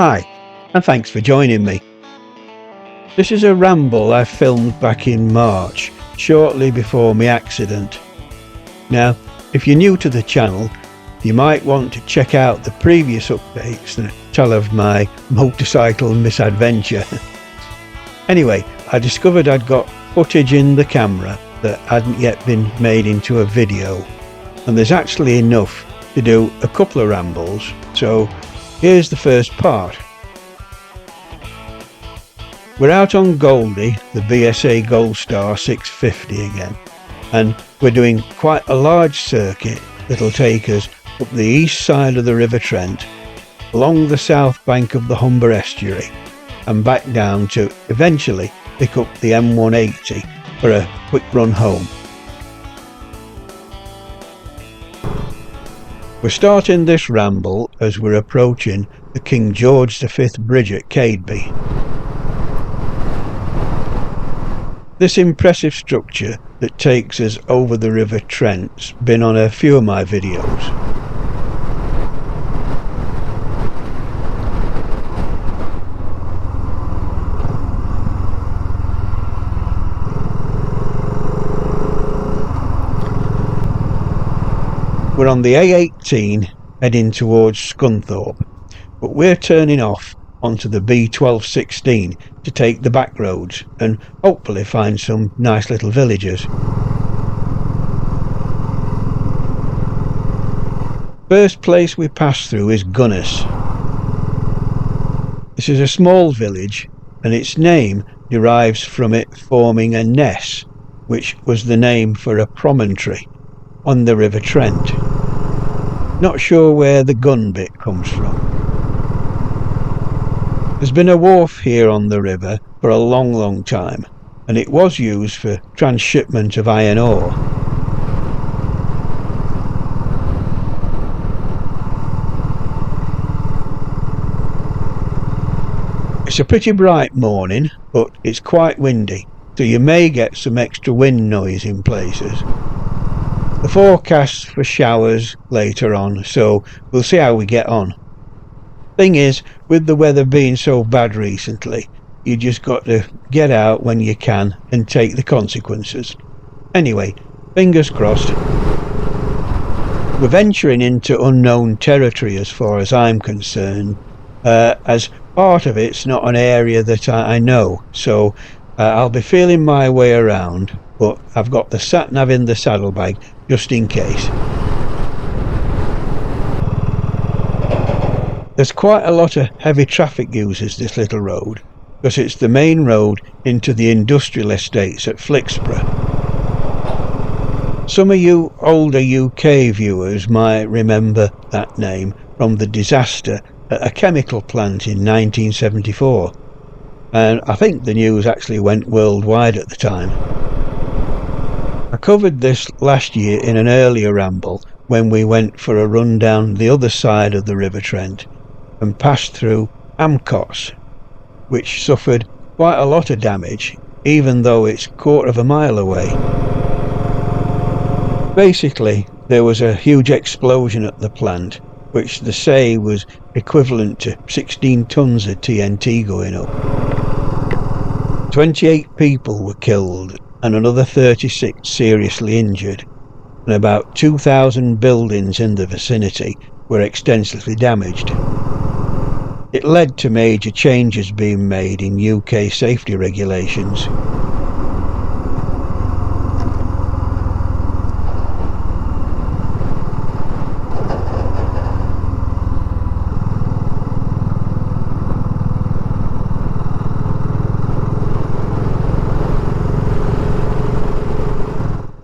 Hi, and thanks for joining me. This is a ramble I filmed back in March, shortly before my accident. Now, if you're new to the channel, you might want to check out the previous updates that tell of my motorcycle misadventure. Anyway, I discovered I'd got footage in the camera that hadn't yet been made into a video, and there's actually enough to do a couple of rambles, so here's the first part. We're out on Goldie, the BSA Goldstar 650 again, and we're doing quite a large circuit that'll take us up the east side of the River Trent, along the south bank of the Humber estuary, and back down to eventually pick up the M180 for a quick run home. We're starting this ramble as we're approaching the King George V Bridge at Cadeby. This impressive structure that takes us over the River Trent's been on a few of my videos. We're on the A18 heading towards Scunthorpe, but we're turning off onto the B1216 to take the back roads and hopefully find some nice little villages. First place we pass through is Gunness. This is a small village, and its name derives from it forming a ness, which was the name for a promontory on the River Trent. Not sure where the gun bit comes from. There's been a wharf here on the river for a long time, and it was used for transshipment of iron ore. It's a pretty bright morning, but it's quite windy, so you may get some extra wind noise in places. The forecast's for showers later on, so we'll see how we get on. Thing is, with the weather being so bad recently, you just got to get out when you can and take the consequences. Anyway, fingers crossed. We're venturing into unknown territory as far as I'm concerned, as part of it's not an area that I know, so I'll be feeling my way around, but I've got the sat-nav in the saddlebag just in case. There's quite a lot of heavy traffic uses this little road, because it's the main road into the industrial estates at Flixborough. Some of you older UK viewers might remember that name from the disaster at a chemical plant in 1974, and I think the news actually went worldwide at the time. I covered this last year in an earlier ramble when we went for a run down the other side of the River Trent and passed through Alkborough, which suffered quite a lot of damage, even though it's a quarter of a mile away. Basically, there was a huge explosion at the plant, which they say was equivalent to 16 tons of TNT going up. 28 people were killed and another 36 seriously injured, and about 2,000 buildings in the vicinity were extensively damaged. It led to major changes being made in UK safety regulations.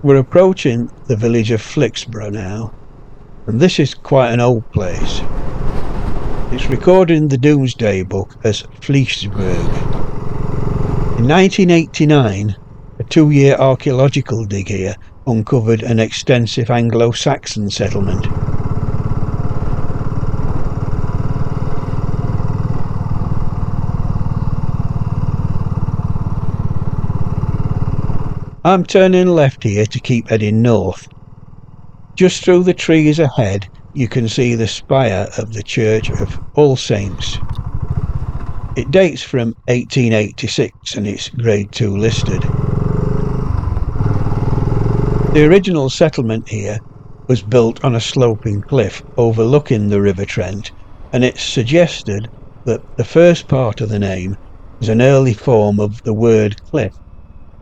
We're approaching the village of Flixborough now, and this is quite an old place. It's recorded in the Domesday Book as Flixborough. In 1989, a 2-year archaeological dig here uncovered an extensive Anglo-Saxon settlement. I'm turning left here to keep heading north. Just through the trees ahead you can see the spire of the Church of All Saints. It dates from 1886 and it's Grade 2 listed. The original settlement here was built on a sloping cliff overlooking the River Trent, and it's suggested that the first part of the name is an early form of the word cliff,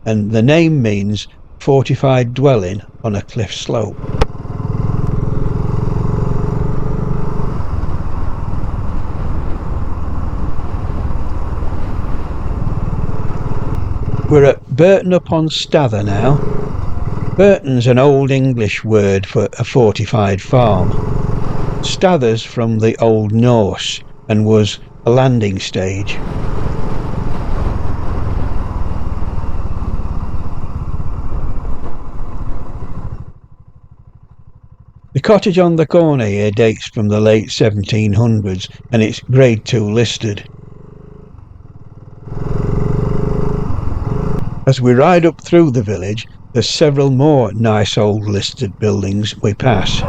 and the name means fortified dwelling on a cliff slope. We're at Burton upon Stather now. Burton's an Old English word for a fortified farm. Stather's from the Old Norse and was a landing stage. The cottage on the corner here dates from the late 1700s and it's Grade 2 listed. As we ride up through the village, there's several more nice old listed buildings we pass.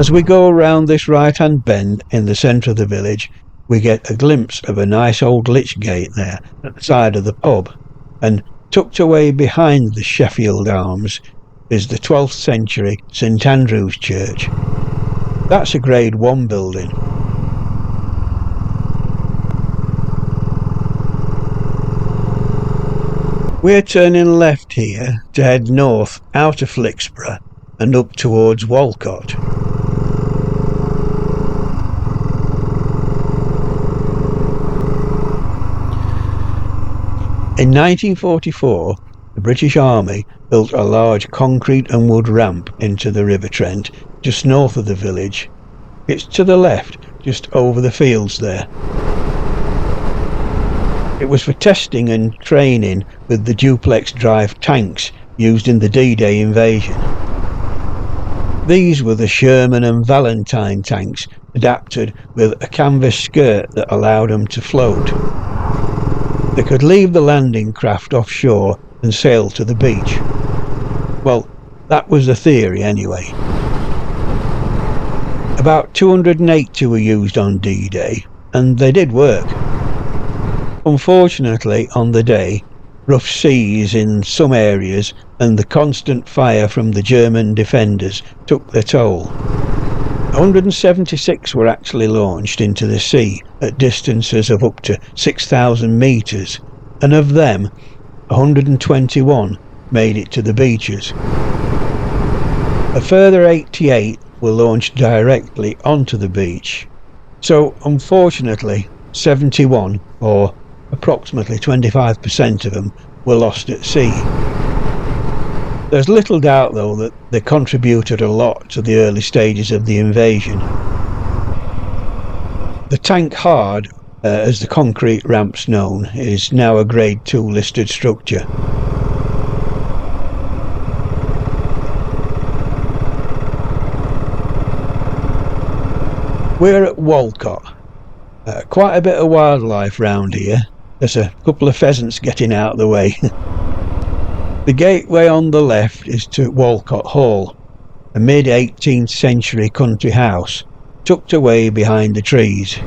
As we go around this right-hand bend in the centre of the village, we get a glimpse of a nice old lich gate there at the side of the pub, and tucked away behind the Sheffield Arms is the 12th century St Andrew's Church. That's a Grade 1 building. We're turning left here to head north out of Flixborough and up towards Walcot. In 1944, the British Army built a large concrete and wood ramp into the River Trent just north of the village. It's to the left, just over the fields there. It was for testing and training with the duplex drive tanks used in the D-Day invasion. These were the Sherman and Valentine tanks, adapted with a canvas skirt that allowed them to float. They could leave the landing craft offshore and sail to the beach. Well, that was the theory anyway. About 280 were used on D-Day, and they did work. Unfortunately, on the day, rough seas in some areas and the constant fire from the German defenders took their toll. 176 were actually launched into the sea at distances of up to 6,000 metres, and of them, 121 made it to the beaches. A further 88 were launched directly onto the beach. So, unfortunately, 71, or approximately 25% of them, were lost at sea. There's little doubt though that they contributed a lot to the early stages of the invasion. The tank hard, as the concrete ramp's known, is now a Grade 2 listed structure. We're at Walcot. Quite a bit of wildlife round here. There's a couple of pheasants getting out of the way. The gateway on the left is to Walcot Hall, a mid-18th century country house tucked away behind the trees.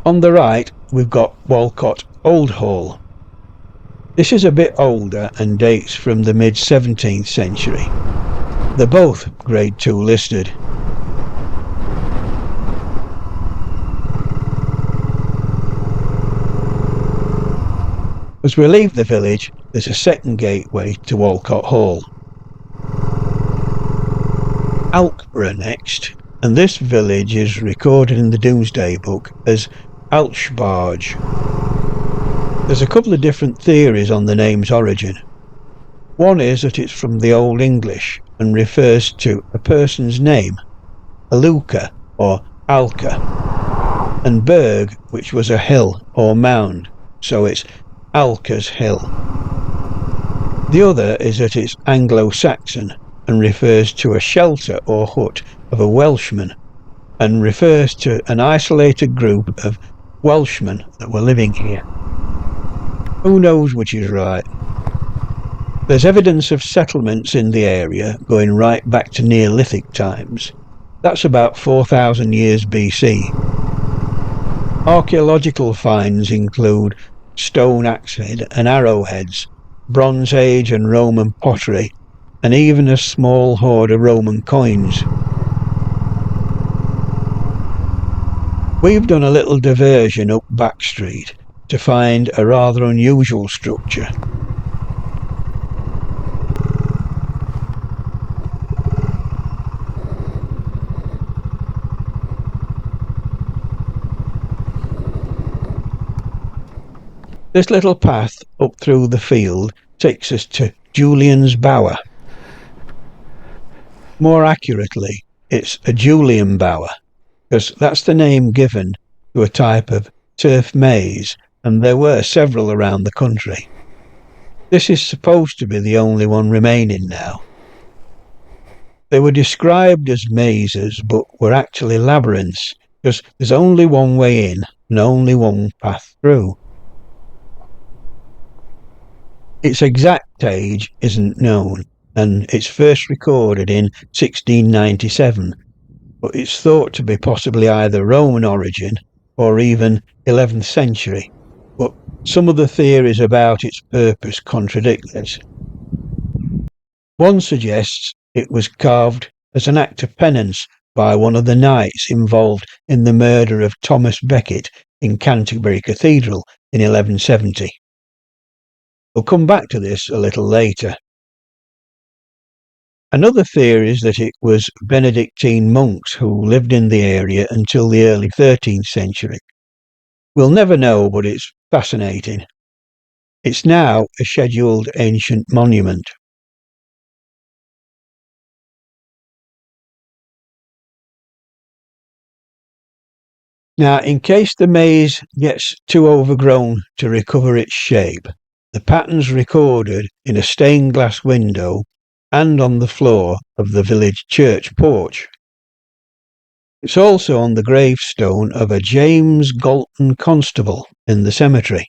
On the right we've got Walcot Old Hall. This is a bit older and dates from the mid-17th century. They're both Grade 2 listed. As we leave the village, there's a second gateway to Walcot Hall. Alkborough next, and this village is recorded in the Domesday Book as Alkborough. There's a couple of different theories on the name's origin. One is that it's from the Old English and refers to a person's name, Aluka or Alka, and Berg, which was a hill or mound, so it's Alka's Hill. The other is that it's Anglo-Saxon and refers to a shelter or hut of a Welshman, and refers to an isolated group of Welshmen that were living here. Who knows which is right? There's evidence of settlements in the area going right back to Neolithic times, That's about 4,000 years BC. Archaeological finds include stone axehead and arrowheads, Bronze Age and Roman pottery, and even a small hoard of Roman coins. We've done a little diversion up Back Street to find a rather unusual structure. This little path up through the field takes us to Julian's bower. More accurately, it's a Julian bower, because that's the name given to a type of turf maize, and there were several around the country. This is supposed to be the only one remaining now. They were described as mazes, but were actually labyrinths, because there's only one way in and only one path through. Its exact age isn't known, and it's first recorded in 1697, but it's thought to be possibly either Roman origin or even 11th century, but some of the theories about its purpose contradict this. One suggests it was carved as an act of penance by one of the knights involved in the murder of Thomas Becket in Canterbury Cathedral in 1170. We'll come back to this a little later. Another theory is that it was Benedictine monks who lived in the area until the early 13th century. We'll never know, but it's fascinating. It's now a scheduled ancient monument. Now, in case the maze gets too overgrown to recover its shape, the pattern's recorded in a stained glass window and on the floor of the village church porch. It's also on the gravestone of a James Galton constable in the cemetery.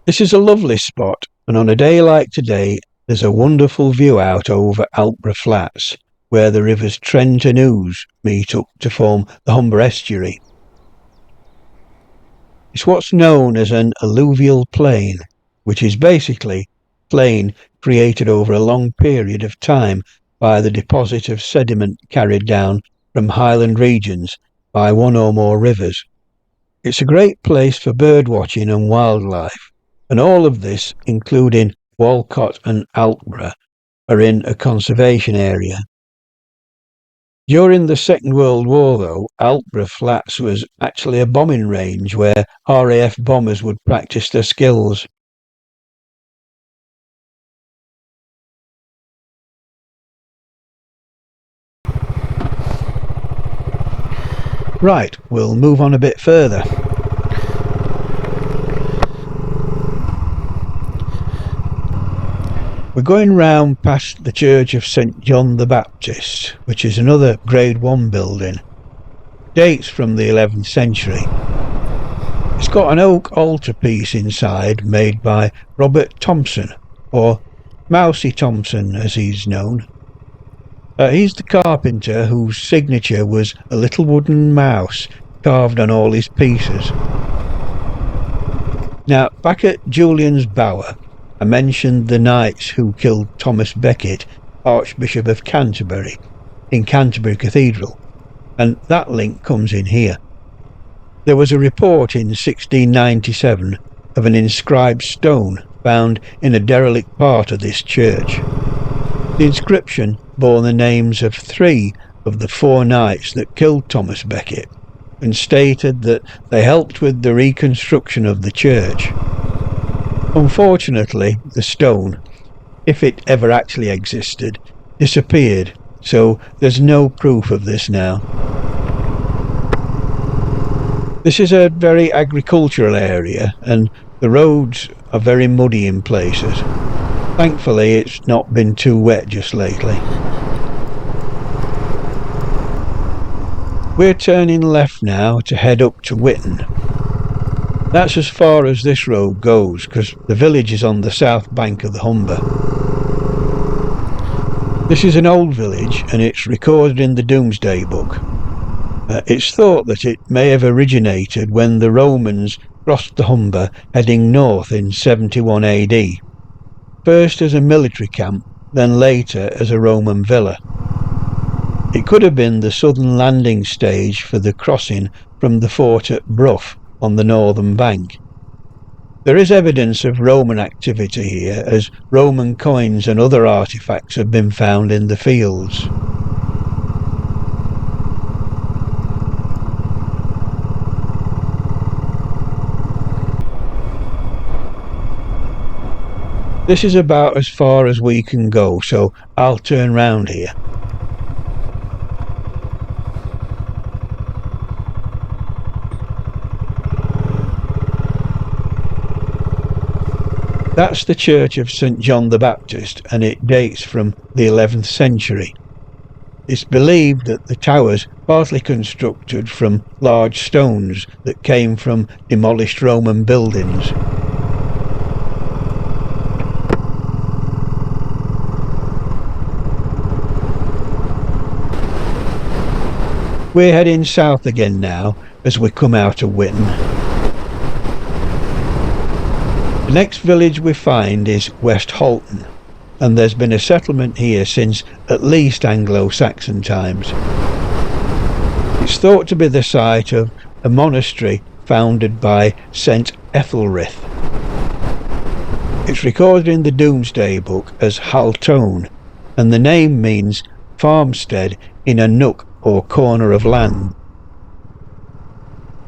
This is a lovely spot, and on a day like today there's a wonderful view out over Alkborough Flats, where the rivers Trent and Ouse meet up to form the Humber estuary. It's what's known as an alluvial plain, which is basically plain created over a long period of time by the deposit of sediment carried down from highland regions by one or more rivers. It's a great place for bird watching and wildlife, and all of this, including Walcot and Alkborough, are in a conservation area. During the Second World War, though, Alkborough Flats was actually a bombing range where RAF bombers would practice their skills. Right, we'll move on a bit further. We're going round past the Church of St John the Baptist, which is another Grade 1 building. Dates from the 11th century. It's got an oak altarpiece inside made by Robert Thompson, or Mousy Thompson as he's known. He's the carpenter whose signature was a little wooden mouse carved on all his pieces. Now, back at Julian's bower, I mentioned the knights who killed Thomas Becket, Archbishop of Canterbury, in Canterbury Cathedral, and that link comes in here. There was a report in 1697 of an inscribed stone found in a derelict part of this church. The inscription bore the names of 3 of the 4 knights that killed Thomas Becket, and stated that they helped with the reconstruction of the church. Unfortunately, the stone, if it ever actually existed, disappeared, so there's no proof of this now. This is a very agricultural area, and the roads are very muddy in places. Thankfully, it's not been too wet just lately. We're turning left now to head up to Whitton. That's as far as this road goes, because the village is on the south bank of the Humber. This is an old village and it's recorded in the Domesday Book. It's thought that it may have originated when the Romans crossed the Humber heading north in 71 AD, first as a military camp, then later as a Roman villa. It could have been the southern landing stage for the crossing from the fort at Brough on the northern bank. There is evidence of Roman activity here, as Roman coins and other artefacts have been found in the fields. This is about as far as we can go, so I'll turn round here. That's the church of St John the Baptist, and it dates from the 11th century. It's believed that the tower's partly constructed from large stones that came from demolished Roman buildings. We're heading south again now as we come out of Whitton. The next village we find is West Halton, and there's been a settlement here since at least Anglo-Saxon times. It's thought to be the site of a monastery founded by St Ethelred. It's recorded in the Domesday Book as Halton, and the name means farmstead in a nook or corner of land.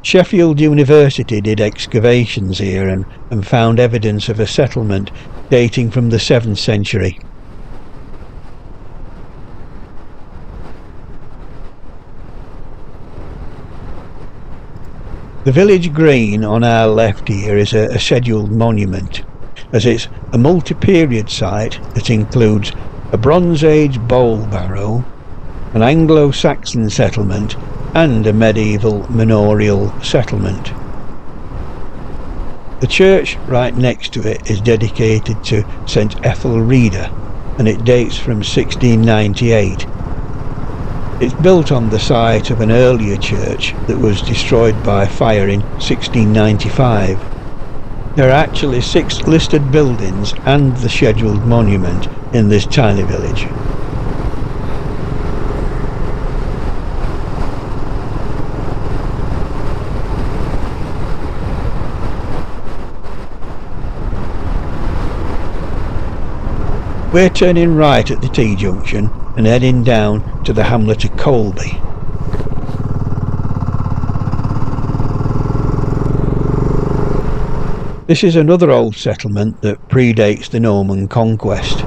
Sheffield University did excavations here and found evidence of a settlement dating from the 7th century. The village green on our left here is a scheduled monument, as it's a multi-period site that includes a Bronze Age bowl barrow, an Anglo-Saxon settlement and a medieval manorial settlement. The church right next to it is dedicated to St Ethelreda, and it dates from 1698. It's built on the site of an earlier church that was destroyed by fire in 1695. There are actually 6 listed buildings and the scheduled monument in this tiny village. We're turning right at the T-junction and heading down to the hamlet of Colby. This is another old settlement that predates the Norman conquest.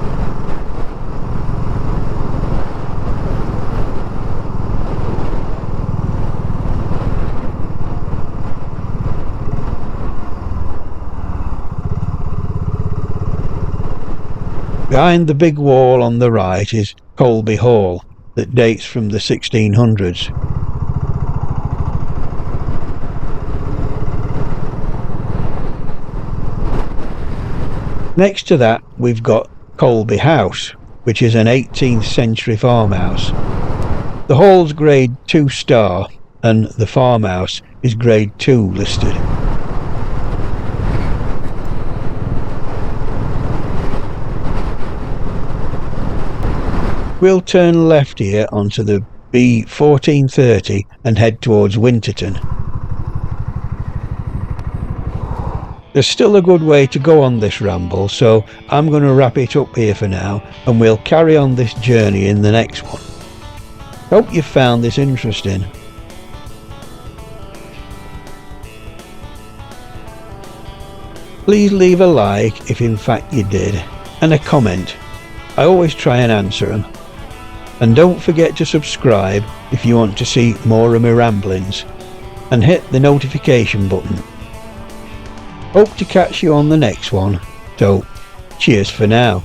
Behind the big wall on the right is Colby Hall, that dates from the 1600s. Next to that we've got Colby House, which is an 18th century farmhouse. The hall's grade 2 star and the farmhouse is grade 2 listed. We'll turn left here onto the B1430 and head towards Winterton. There's still a good way to go on this ramble, so I'm going to wrap it up here for now, and we'll carry on this journey in the next one. Hope you found this interesting. Please leave a like if in fact you did, and a comment. I always try and answer them. And don't forget to subscribe if you want to see more of my ramblings, and hit the notification button. Hope to catch you on the next one, so cheers for now.